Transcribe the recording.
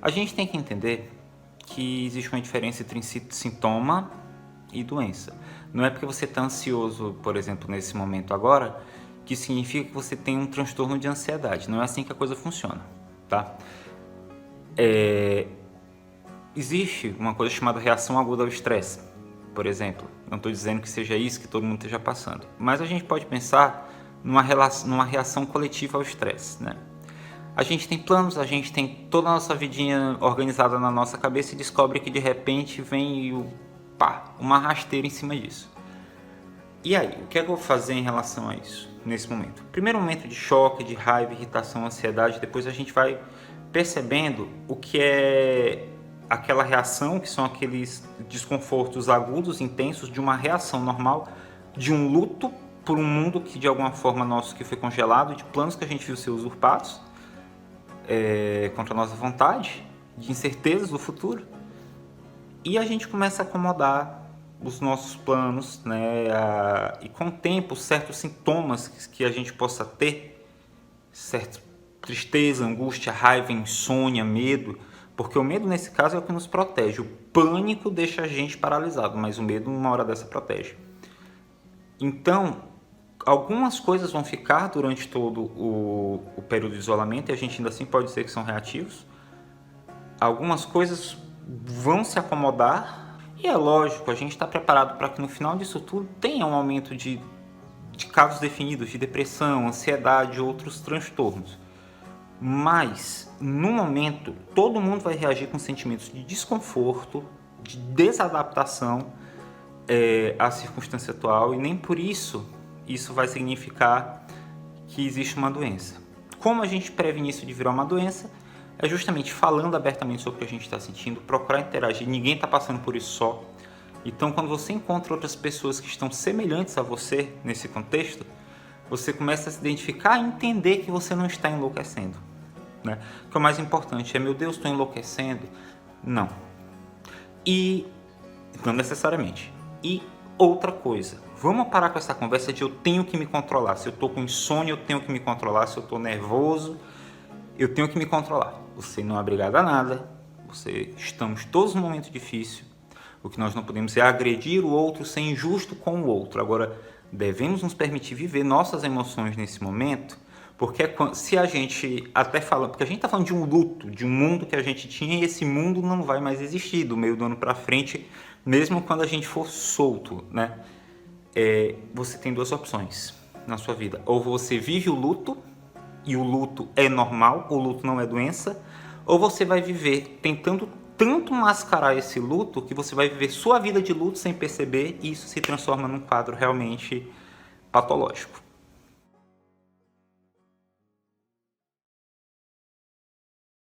A gente tem que entender que existe uma diferença entre sintoma e doença. Não é porque você está ansioso, por exemplo, nesse momento agora, que significa que você tem um transtorno de ansiedade. Não é assim que a coisa funciona, tá? Existe uma coisa chamada reação aguda ao estresse, por exemplo. Não estou dizendo que seja isso que todo mundo esteja passando, mas a gente pode pensar numa reação coletiva ao estresse, né? A gente tem planos, a gente tem toda a nossa vidinha organizada na nossa cabeça e descobre que de repente vem uma rasteira em cima disso. E aí, o que é que eu vou fazer em relação a isso, nesse momento? Primeiro momento de choque, de raiva, irritação, ansiedade, depois a gente vai percebendo o que é aquela reação, que são aqueles desconfortos agudos, intensos, de uma reação normal, de um luto por um mundo que de alguma forma nosso que foi congelado, de planos que a gente viu ser usurpados, contra a nossa vontade, de incertezas do futuro, e a gente começa a acomodar os nossos planos, né? E com o tempo, certos sintomas que a gente possa ter, certa tristeza, angústia, raiva, insônia, medo, porque o medo nesse caso é o que nos protege. O pânico deixa a gente paralisado, mas o medo uma hora dessa protege. Então, algumas coisas vão ficar durante todo o período de isolamento e a gente ainda assim pode dizer que são reativos. Algumas coisas vão se acomodar e é lógico, a gente está preparado para que no final disso tudo tenha um aumento de casos definidos de depressão, ansiedade e outros transtornos. Mas, no momento, todo mundo vai reagir com sentimentos de desconforto, de desadaptação à circunstância atual e nem por isso vai significar que existe uma doença. Como a gente previne isso de virar uma doença? É justamente falando abertamente sobre o que a gente está sentindo, procurar interagir, ninguém está passando por isso só. Então, quando você encontra outras pessoas que estão semelhantes a você nesse contexto, você começa a se identificar e entender que você não está enlouquecendo, né? O que é o mais importante é, meu Deus, estou enlouquecendo? Não. E, não necessariamente. E outra coisa, vamos parar com essa conversa de eu tenho que me controlar. Se eu estou com insônia, eu tenho que me controlar. Se eu estou nervoso, eu tenho que me controlar. Você não é obrigado a nada. Estamos todos num momento difícil. O que nós não podemos é agredir o outro, ser injusto com o outro. Agora, devemos nos permitir viver nossas emoções nesse momento, porque se a gente até fala, porque a gente está falando de um luto, de um mundo que a gente tinha e esse mundo não vai mais existir do meio do ano para frente, mesmo quando a gente for solto, né? Você tem duas opções na sua vida. Ou você vive o luto, e o luto é normal, o luto não é doença, ou você vai viver tentando tanto mascarar esse luto que você vai viver sua vida de luto sem perceber e isso se transforma num quadro realmente patológico.